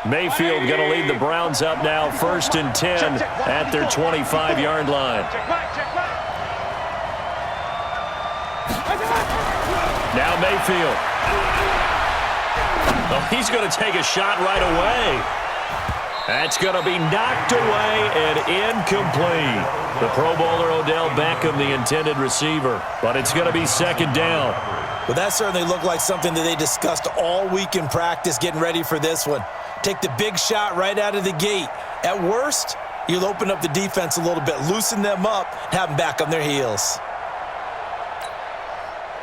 Mayfield going to lead the Browns up now, 1st and 10 at their 25-yard line. Now Mayfield. Oh, he's going to take a shot right away. That's going to be knocked away and incomplete. The Pro Bowler Odell Beckham, the intended receiver, but it's going to be 2nd down. Well, that certainly looked like something that they discussed all week in practice getting ready for this one. Take the big shot right out of the gate. At worst, you'll open up the defense a little bit, loosen them up, have them back on their heels.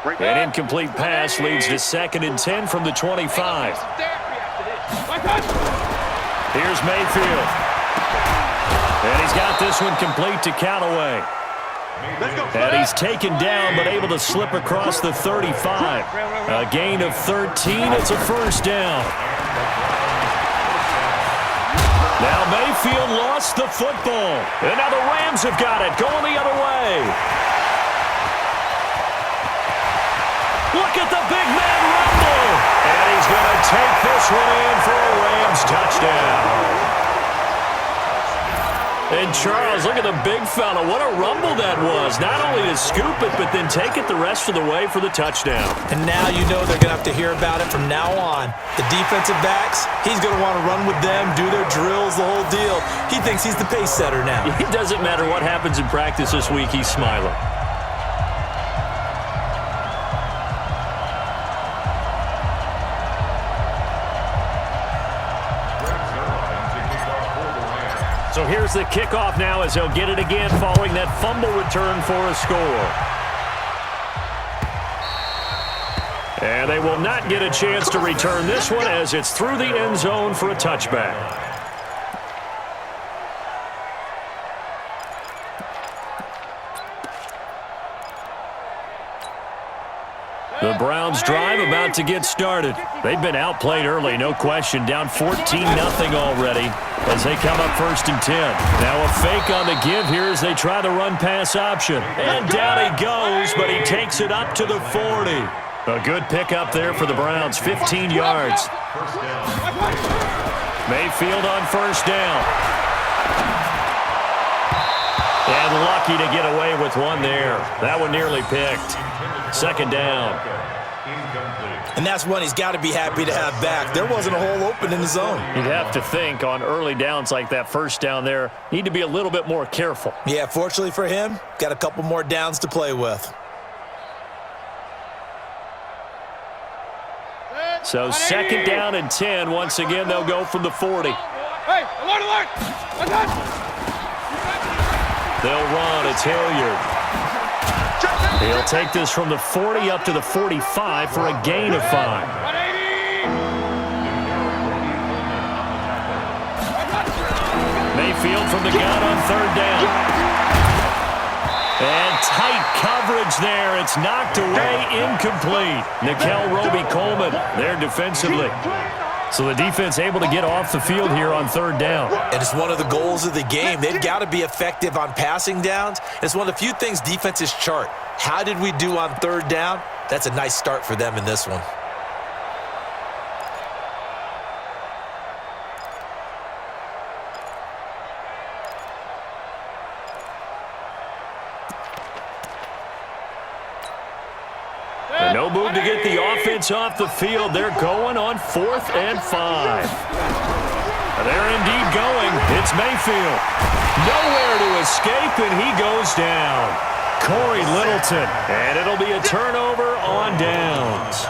An incomplete pass leads to 2nd and 10 from the 25. Here's Mayfield. And he's got this one complete to Callaway. And he's taken down but able to slip across the 35. A gain of 13. It's a 1st down. Now Mayfield lost the football. And now the Rams have got it, going the other way. Look at the big man rumble. And he's going to take this one in for a Rams touchdown. And Charles, look at the big fella. What a rumble that was. Not only to scoop it, but then take it the rest of the way for the touchdown. And now you know they're going to have to hear about it from now on. The defensive backs, he's going to want to run with them, do their drills, the whole deal. He thinks he's the pace setter now. It doesn't matter what happens in practice this week, he's smiling. So here's the kickoff now as they'll get it again following that fumble return for a score. And they will not get a chance to return this one as it's through the end zone for a touchback. The Browns drive about to get started. They've been outplayed early, no question. Down 14-0 already as they come up 1st and 10. Now a fake on the give here as they try the run-pass option. And down he goes, but he takes it up to the 40. A good pickup there for the Browns, 15 yards. Mayfield on 1st down. And lucky to get away with one there. That one nearly picked. 2nd down. And that's one he's got to be happy to have back. There wasn't a hole open in the zone. You'd have to think on early downs like that 1st down there, need to be a little bit more careful. Yeah, fortunately for him, got a couple more downs to play with. So 2nd down and 10. Once again, they'll go from the 40. Hey, alert! They'll run. It's Hilliard. He'll take this from the 40 up to the 45 for a gain of 5. Mayfield from the gun on 3rd down. And tight coverage there. It's knocked away, incomplete. Nickel Roby-Coleman there defensively. So the defense able to get off the field here on 3rd down. And it's one of the goals of the game. They've got to be effective on passing downs. It's one of the few things defenses chart. How did we do on 3rd down? That's a nice start for them in this one. And no move to get the offense off the field. They're going on 4th and 5. They're indeed going. It's Mayfield. Nowhere to escape, and he goes down. Corey Littleton, and it'll be a turnover on downs.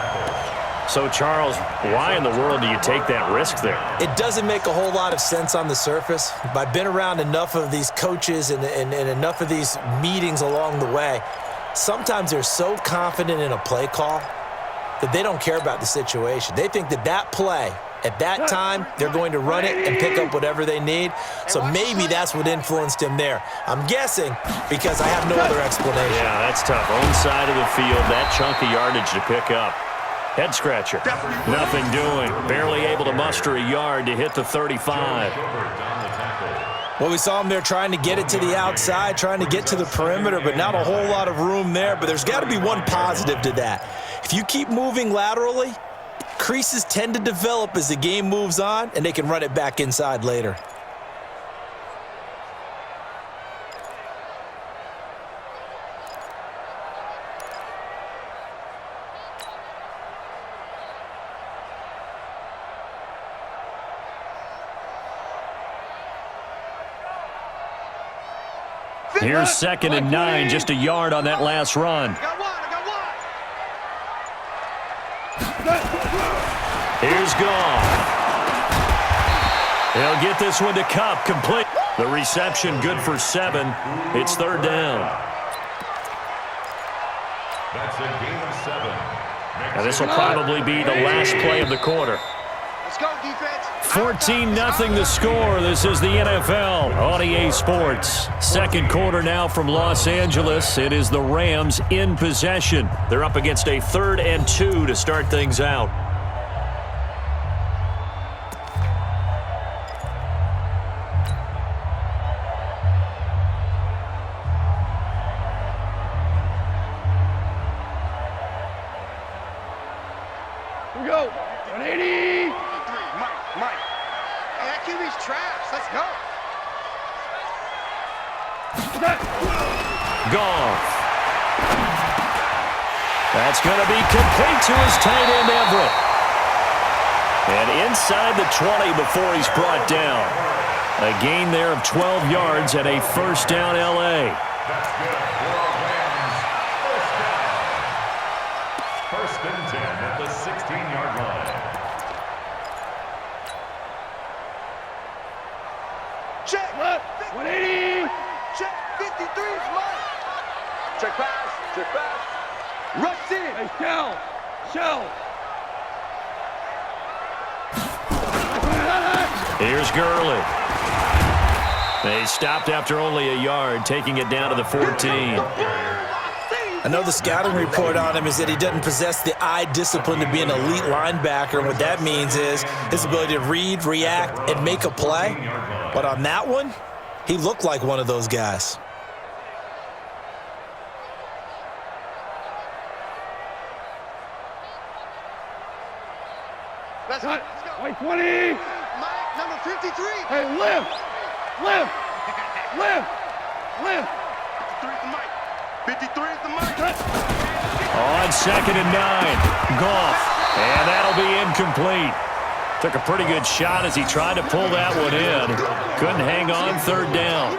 So, Charles, why in the world do you take that risk there? It doesn't make a whole lot of sense on the surface. I've been around enough of these coaches and enough of these meetings along the way. Sometimes they're so confident in a play call that they don't care about the situation. They think that play, at that time, they're going to run it and pick up whatever they need. So maybe that's what influenced him there. I'm guessing because I have no other explanation. Yeah, that's tough. Own side of the field, that chunk of yardage to pick up. Head scratcher. Nothing doing. Barely able to muster a yard to hit the 35. Well, we saw him there trying to get it to the outside, trying to get to the perimeter, but not a whole lot of room there. But there's got to be one positive to that. If you keep moving laterally, Creases tend to develop as the game moves on, and they can run it back inside later. Here's 2nd and 9, just a yard on that last run. Here's Goff. He'll get this one to Kupp, complete. The reception good for 7. It's 3rd down. That's a gain of 7. Now this will probably be the last play of the quarter. Let's go, defense. 14-0 the score. This is the NFL on EA Sports. Second quarter now from Los Angeles. It is the Rams in possession. They're up against a 3rd and 2 to start things out. Here we go. 180. Mike. Hey, that QB's trash. Let's go. Goff. That's going to be complete to his tight end, Everett. And inside the 20 before he's brought down. A gain there of 12 yards and a 1st down, L.A. That's good for Rams. 1st down. 1st and 10 at the 16-yard line. Check. 180. Check. 53 is mine. Check pass. Check pass. Rush in. Hey, shell. Here's Gurley. They stopped after only a yard, taking it down to the 14. I know the scouting report on him is that he doesn't possess the eye discipline to be an elite linebacker. And what that means is his ability to read, react, and make a play. But on that one, he looked like one of those guys. Let's go. White 20. Mike, number 53. Hey, lift. 53 is the Mike. 53 is the Mike. On 2nd and 9, Goff. And that'll be incomplete. Took a pretty good shot as he tried to pull that one in. Couldn't hang on, 3rd down.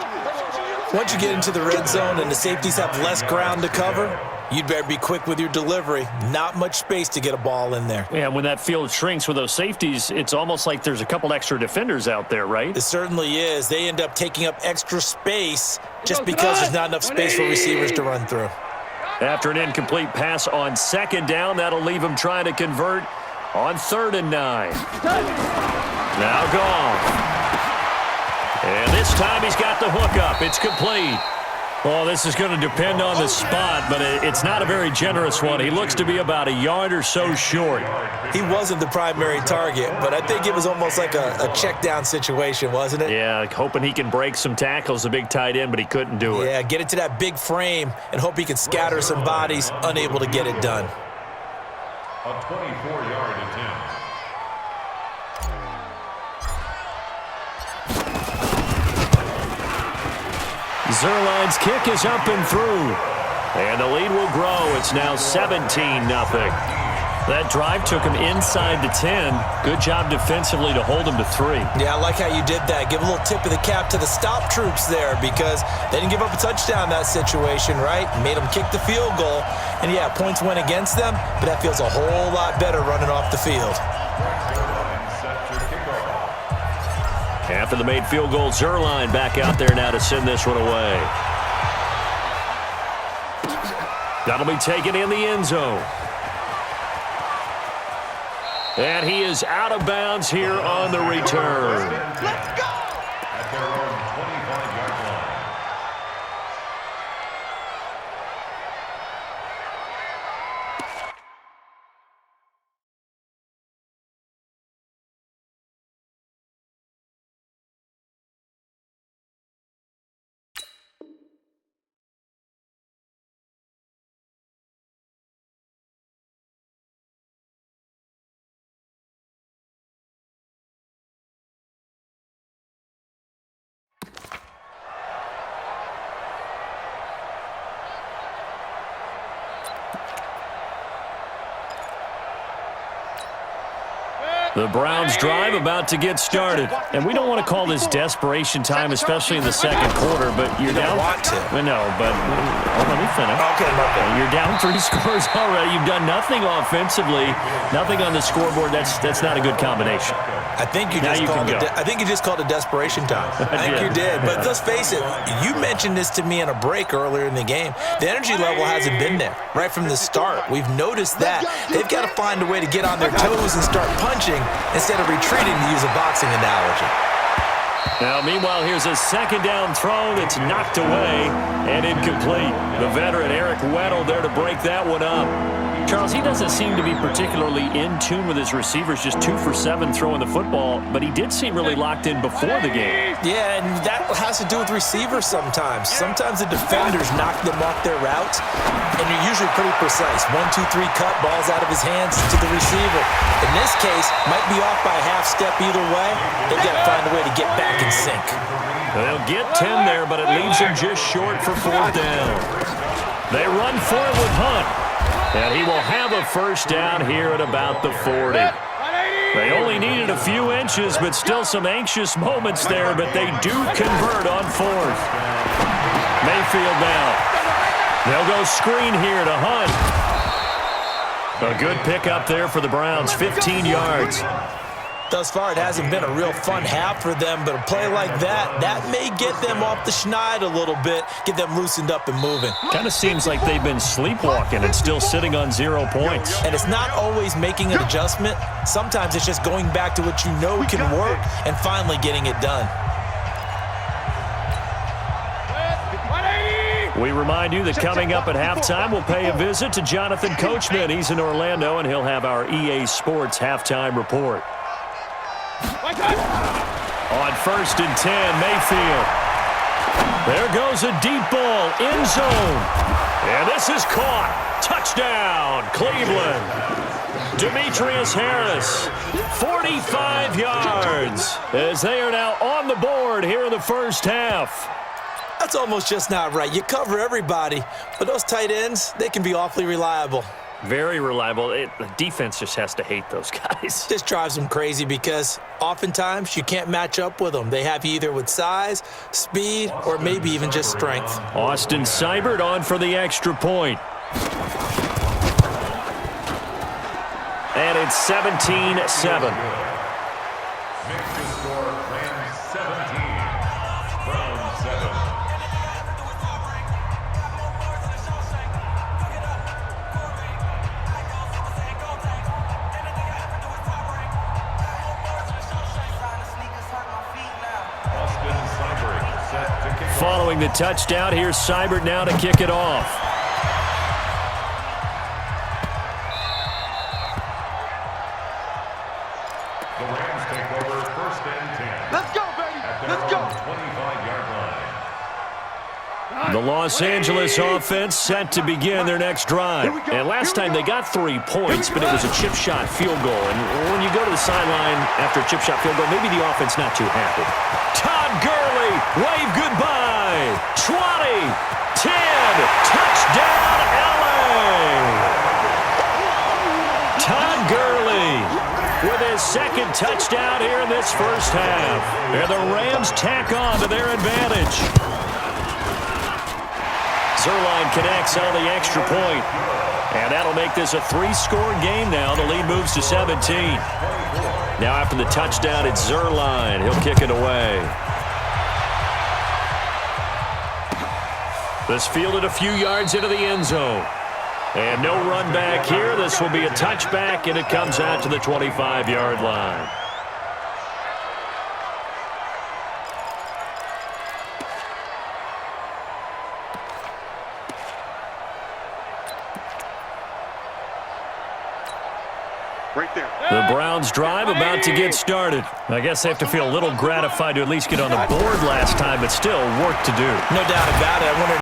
Once you get into the red zone and the safeties have less ground to cover, you'd better be quick with your delivery. Not much space to get a ball in there. Yeah, when that field shrinks with those safeties, it's almost like there's a couple extra defenders out there, right? It certainly is. They end up taking up extra space just because there's not enough space for receivers to run through. After an incomplete pass on 2nd down, that'll leave him trying to convert on 3rd and 9. Now Goff. And this time he's got the hook up. It's complete. Well, this is going to depend on the spot, but it's not a very generous one. He looks to be about a yard or so short. He wasn't the primary target, but I think it was almost like a check down situation, wasn't it? Yeah, hoping he can break some tackles, the big tight end, but he couldn't do it. Yeah, get it to that big frame and hope he can scatter some bodies, unable to get it done. A 24-yard attempt. Zerline's kick is up and through. And the lead will grow. It's now 17-0. That drive took him inside the 10. Good job defensively to hold him to 3. Yeah, I like how you did that. Give a little tip of the cap to the stop troops there because they didn't give up a touchdown in that situation, right? Made them kick the field goal. And, yeah, points went against them, but that feels a whole lot better running off the field. After the made field goal, Zerline back out there now to send this one away. That'll be taken in the end zone. And he is out of bounds here on the return. Let's go. The Browns drive about to get started. And we don't want to call this desperation time, especially in the second quarter, but you're down. Want to. No, but let me finish. Okay, Marco. You're down 3 scores already. You've done nothing offensively, nothing on the scoreboard. That's not a good combination. I think you just called it desperation time. I think you did. But let's face it, you mentioned this to me in a break earlier in the game. The energy level hasn't been there right from the start. We've noticed that. They've got to find a way to get on their toes and start punching instead of retreating, to use a boxing analogy. Now, meanwhile, here's a second down throw that's knocked away and incomplete. The veteran Eric Weddle there to break that one up. Charles, he doesn't seem to be particularly in tune with his receivers, just 2 for 7 throwing the football, but he did seem really locked in before the game. Yeah, and that has to do with receivers sometimes. Sometimes the defenders knock them off their routes, and they're usually pretty precise. 1, 2, 3 cut, balls out of his hands to the receiver. In this case, might be off by a half step either way. They've got to find a way to get back in sync. They'll get 10 there, but it leaves him just short for 4th down. They run for it with Hunt. And he will have a first down here at about the 40. They only needed a few inches, but still some anxious moments there, but they do convert on 4th. Mayfield now. They'll go screen here to Hunt. A good pickup there for the Browns, 15 yards. Thus far, it hasn't been a real fun half for them, but a play like that may get them off the schneid a little bit, get them loosened up and moving. Kind of seems like they've been sleepwalking and still sitting on 0 points. And it's not always making an adjustment. Sometimes it's just going back to what you know can work and finally getting it done. We remind you that coming up at halftime, we'll pay a visit to Jonathan Coachman. He's in Orlando, and he'll have our EA Sports halftime report. On 1st and 10, Mayfield. There goes a deep ball, end zone. And this is caught. Touchdown, Cleveland. Demetrius Harris, 45 yards, as they are now on the board here in the first half. That's almost just not right. You cover everybody, but those tight ends, they can be awfully reliable. Very reliable. The defense just has to hate those guys. This drives them crazy because oftentimes you can't match up with them. They have you either with size, speed, or maybe even just strength. Austin Seibert on for the extra point. And it's 17-7. Following the touchdown, here's Seibert now to kick it off. The Rams take over 1st and 10. Let's go, baby. Let's go. 25-yard line. The Los Angeles offense set to begin their next drive. And last time they got 3 points, but it was a chip shot field goal. And when you go to the sideline after a chip shot field goal, maybe the offense not too happy. Todd Gurley, wave goodbye. 20, 10, touchdown LA. Todd Gurley with his 2nd touchdown here in this first half. And the Rams tack on to their advantage. Zerline connects on the extra point. And that'll make this a 3-score game now. The lead moves to 17. Now after the touchdown, it's Zerline. He'll kick it away. This fielded a few yards into the end zone. And no run back here. This will be a touchback, and it comes out to the 25-yard line. Right there. The Browns drive about to get started. I guess they have to feel a little gratified to at least get on the board last time, but still work to do. No doubt about it. I wonder